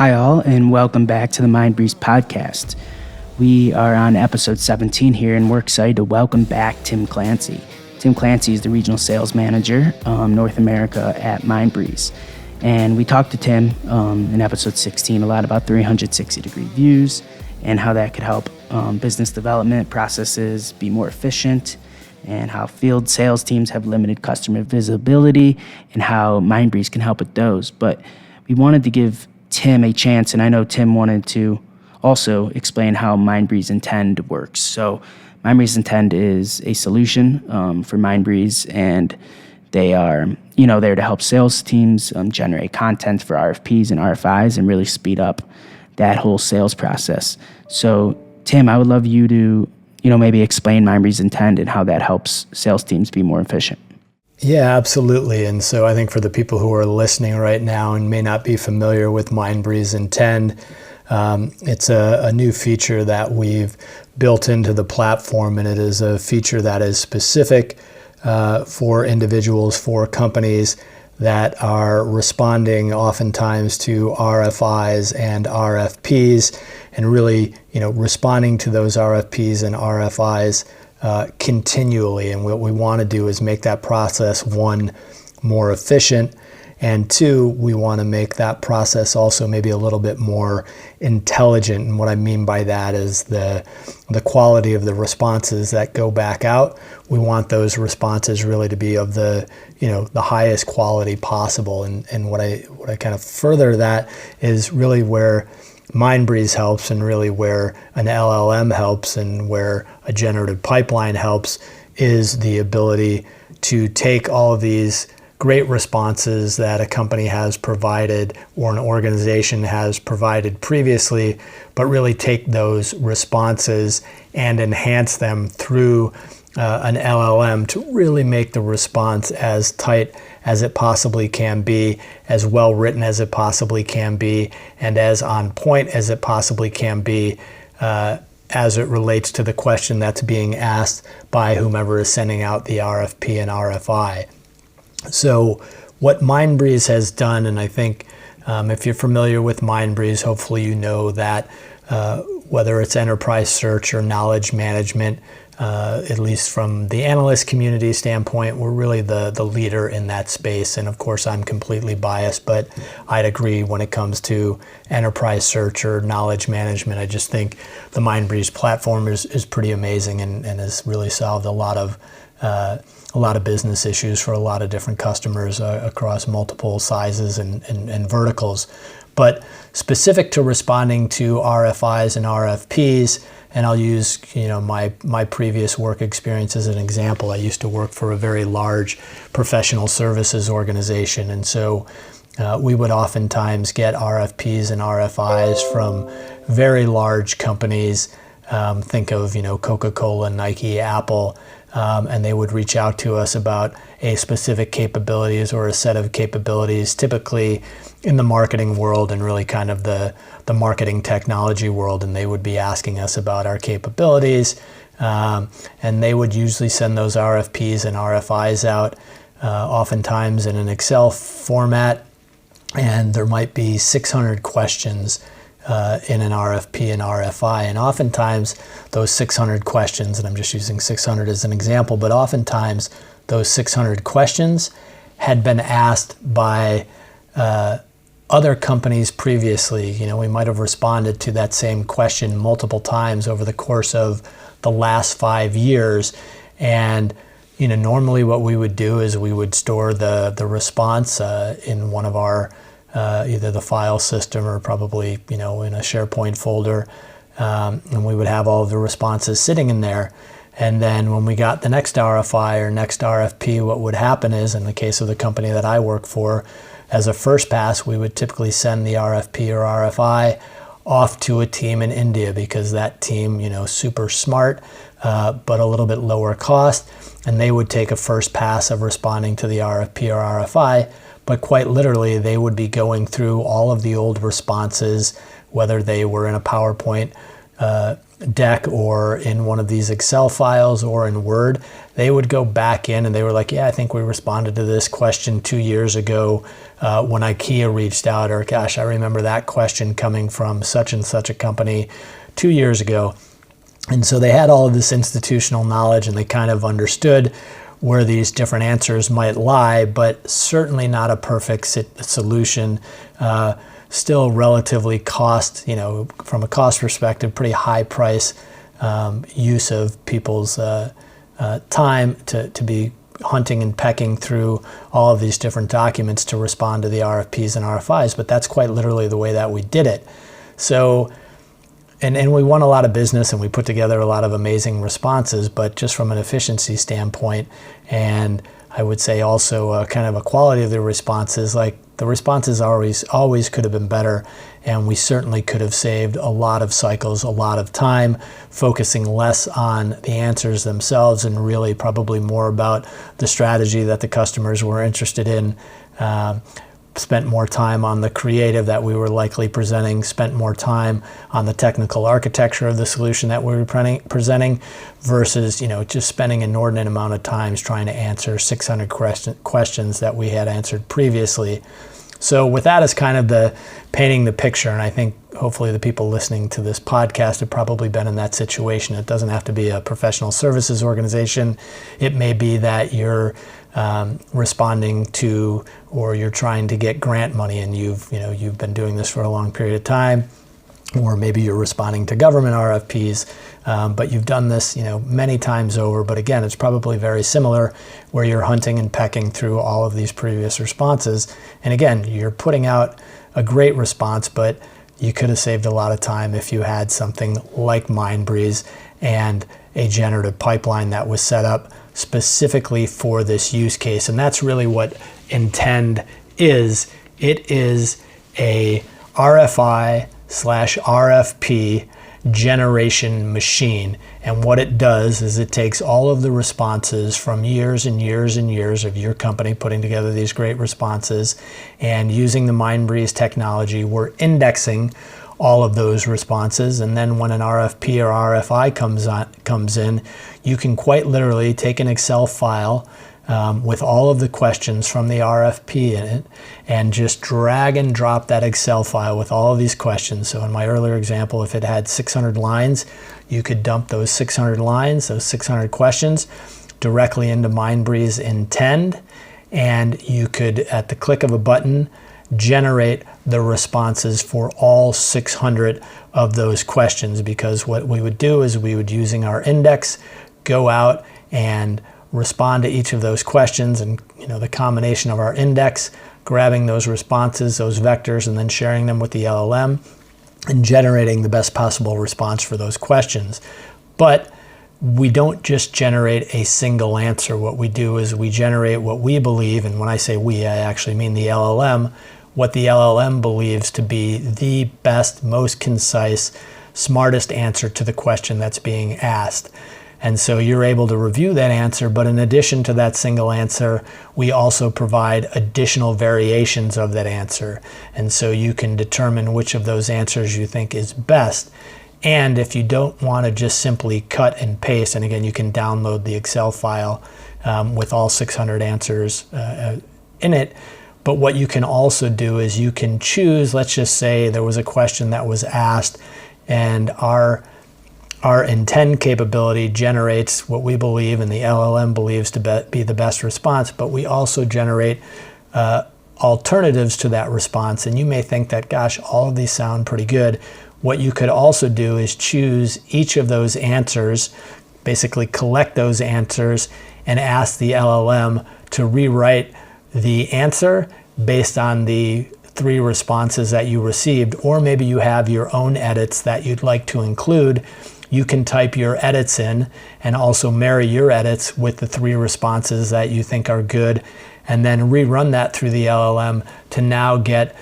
Hi all, and welcome back to the Mindbreeze podcast. We are on episode 17 here, and we're excited to welcome back Tim Clancy. Tim Clancy is the regional sales manager, North America at Mindbreeze. And we talked to Tim in episode 16 a lot about 360-degree views and how that could help business development processes be more efficient, and how field sales teams have limited customer visibility and how Mindbreeze can help with those. But we wanted to give Tim a chance, and I know Tim wanted to also explain how Mindbreeze InTend works. So Mindbreeze InTend is a solution for Mindbreeze, and they are there to help sales teams generate content for RFPs and RFIs and really speed up that whole sales process. So Tim, I would love you to maybe explain Mindbreeze InTend and how that helps sales teams be more efficient. Yeah, absolutely. And so I think for the people who are listening right now and may not be familiar with Mindbreeze InTend, it's a new feature that we've built into the platform, and it is a feature that is specific for individuals, for companies that are responding oftentimes to RFIs and RFPs, and really, responding to those RFPs and RFIs continually. And what we want to do is make that process, one, more efficient, and two, we want to make that process also maybe a little bit more intelligent. And what I mean by that is the quality of the responses that go back out. We want those responses really to be of the highest quality possible. And what I kind of further that is really where Mindbreeze helps, and really where an LLM helps, and where a generative pipeline helps, is the ability to take all of these great responses that a company has provided or an organization has provided previously, but really take those responses and enhance them through an LLM to really make the response as tight as it possibly can be, as well written as it possibly can be, and as on point as it possibly can be, as it relates to the question that's being asked by whomever is sending out the RFP and RFI. So what Mindbreeze has done, and I think if you're familiar with Mindbreeze, hopefully you know that whether it's enterprise search or knowledge management, at least from the analyst community standpoint, we're really the leader in that space. And of course, I'm completely biased, but I'd agree when it comes to enterprise search or knowledge management. I just think the Mindbreeze platform is pretty amazing and has really solved a lot of business issues for a lot of different customers across multiple sizes and verticals. But specific to responding to RFIs and RFPs, and I'll use my previous work experience as an example. I used to work for a very large professional services organization, and so we would oftentimes get RFPs and RFIs from very large companies. Think of Coca-Cola, Nike, Apple. And they would reach out to us about a specific capabilities or a set of capabilities, typically in the marketing world and really kind of the marketing technology world. And they would be asking us about our capabilities. And they would usually send those RFPs and RFIs out, oftentimes in an Excel format. And there might be 600 questions in an RFP and RFI. And oftentimes those 600 questions, and I'm just using 600 as an example, but oftentimes those 600 questions had been asked by other companies previously. We might have responded to that same question multiple times over the course of the last 5 years. And normally what we would do is we would store the response in one of our either the file system or probably in a SharePoint folder, and we would have all of the responses sitting in there. And then when we got the next RFI or next RFP, what would happen is, in the case of the company that I work for, as a first pass, we would typically send the RFP or RFI off to a team in India, because that team, super smart, but a little bit lower cost, and they would take a first pass of responding to the RFP or RFI. But quite literally, they would be going through all of the old responses, whether they were in a PowerPoint deck or in one of these Excel files or in Word, they would go back in and they were like, yeah, I think we responded to this question 2 years ago when IKEA reached out, or gosh, I remember that question coming from such and such a company 2 years ago. And so they had all of this institutional knowledge and they kind of understood where these different answers might lie, but certainly not a perfect solution. Still relatively cost, from a cost perspective, pretty high price use of people's time to be hunting and pecking through all of these different documents to respond to the RFPs and RFIs, but that's quite literally the way that we did it. So, and we won a lot of business and we put together a lot of amazing responses, but just from an efficiency standpoint, and I would say also kind of a quality of the responses, like the responses always could have been better, and we certainly could have saved a lot of cycles, a lot of time, focusing less on the answers themselves and really probably more about the strategy that the customers were interested in. Spent more time on the creative that we were likely presenting, spent more time on the technical architecture of the solution that we were presenting versus, just spending an inordinate amount of time trying to answer 600 questions that we had answered previously. So with that as kind of the painting the picture, and I think hopefully the people listening to this podcast have probably been in that situation. It doesn't have to be a professional services organization. It may be that you're responding to, or you're trying to get grant money and you've been doing this for a long period of time, or maybe you're responding to government RFPs, but you've done this many times over. But again, it's probably very similar where you're hunting and pecking through all of these previous responses. And again, you're putting out a great response, but you could have saved a lot of time if you had something like Mindbreeze and a generative pipeline that was set up specifically for this use case. And that's really what InTend is. It is a RFI/RFP generation machine. And what it does is it takes all of the responses from years and years and years of your company putting together these great responses, and using the Mindbreeze technology, we're indexing all of those responses. And then when an RFP or RFI comes in, you can quite literally take an Excel file with all of the questions from the RFP in it and just drag and drop that Excel file with all of these questions. So in my earlier example, if it had 600 lines, you could dump those 600 lines, those 600 questions, directly into Mindbreeze InTend, and you could, at the click of a button, generate the responses for all 600 of those questions. Because what we would do is we would, using our index, go out and respond to each of those questions, and the combination of our index, grabbing those responses, those vectors, and then sharing them with the LLM and generating the best possible response for those questions. But we don't just generate a single answer. What we do is we generate what we believe, and when I say we, I actually mean the LLM, what the LLM believes to be the best, most concise, smartest answer to the question that's being asked. And so you're able to review that answer, but in addition to that single answer, we also provide additional variations of that answer. And so you can determine which of those answers you think is best. And if you don't want to just simply cut and paste, and again, you can download the Excel file with all 600 answers in it. But what you can also do is you can choose, let's just say there was a question that was asked, and our InTend capability generates what we believe and the LLM believes to be the best response, but we also generate alternatives to that response. And you may think that, gosh, all of these sound pretty good. What you could also do is choose each of those answers, basically collect those answers, and ask the LLM to rewrite the answer based on the 3 responses that you received. Or maybe you have your own edits that you'd like to include. You can type your edits in and also marry your edits with the 3 responses that you think are good, and then rerun that through the LLM to now get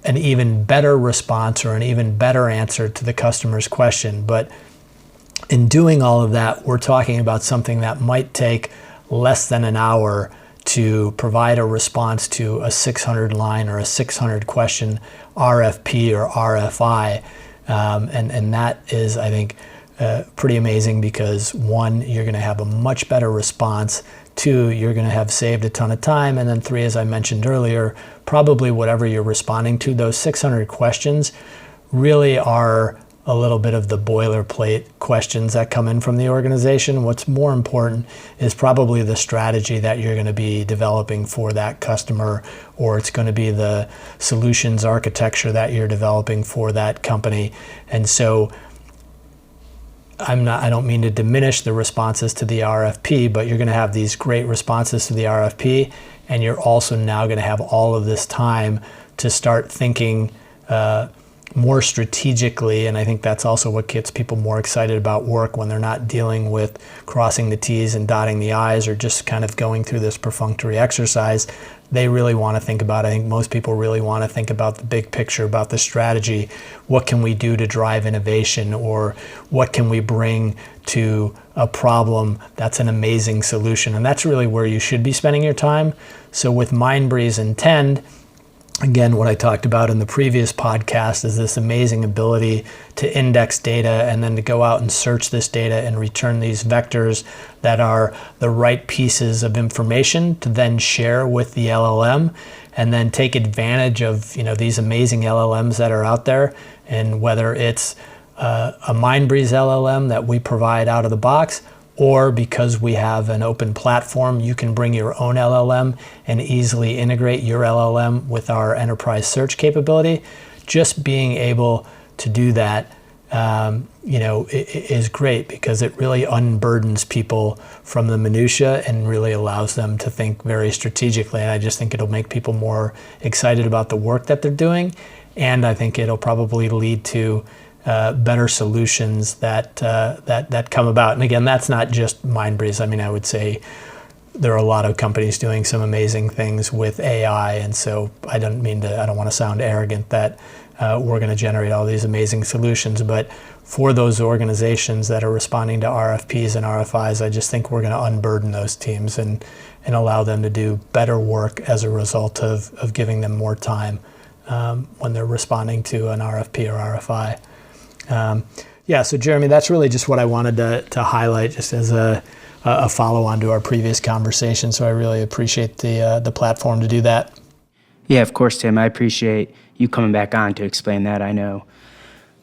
an even better response or an even better answer to the customer's question. But in doing all of that, we're talking about something that might take less than an hour to provide a response to a 600 line or a 600 question RFP or RFI. And that is, I think, pretty amazing because one, you're going to have a much better response. Two, you're going to have saved a ton of time. And then three, as I mentioned earlier, probably whatever you're responding to, those 600 questions really are a little bit of the boilerplate questions that come in from the organization. What's more important is probably the strategy that you're going to be developing for that customer, or it's going to be the solutions architecture that you're developing for that company. And so I don't mean to diminish the responses to the RFP, but you're going to have these great responses to the RFP, and you're also now going to have all of this time to start thinking more strategically. And I think that's also what gets people more excited about work, when they're not dealing with crossing the T's and dotting the I's or just kind of going through this perfunctory exercise. They really want to think about, I think most people really want to think about the big picture, about the strategy. What can we do to drive innovation, or what can we bring to a problem that's an amazing solution? And that's really where you should be spending your time. So with Mindbreeze InTend, again, what I talked about in the previous podcast is this amazing ability to index data and then to go out and search this data and return these vectors that are the right pieces of information to then share with the LLM, and then take advantage of these amazing LLMs that are out there. And whether it's a Mindbreeze LLM that we provide out of the box, or because we have an open platform, you can bring your own LLM and easily integrate your LLM with our enterprise search capability. Just being able to do that, is great, because it really unburdens people from the minutia and really allows them to think very strategically. And I just think it'll make people more excited about the work that they're doing, and I think it'll probably lead to better solutions that come about. And again, that's not just Mindbreeze. I mean, I would say there are a lot of companies doing some amazing things with AI. And so I don't want to sound arrogant that we're going to generate all these amazing solutions. But for those organizations that are responding to RFPs and RFIs, I just think we're going to unburden those teams and allow them to do better work as a result of giving them more time when they're responding to an RFP or RFI. So Jeremy, that's really just what I wanted to highlight, just as a follow-on to our previous conversation. So I really appreciate the platform to do that. Yeah, of course, Tim. I appreciate you coming back on to explain that. I know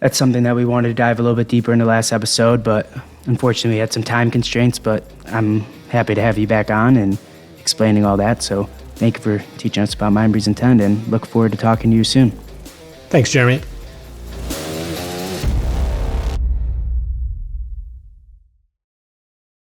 that's something that we wanted to dive a little bit deeper into last episode, but unfortunately we had some time constraints, but I'm happy to have you back on and explaining all that. So thank you for teaching us about Mindbreeze InTend, and look forward to talking to you soon. Thanks, Jeremy.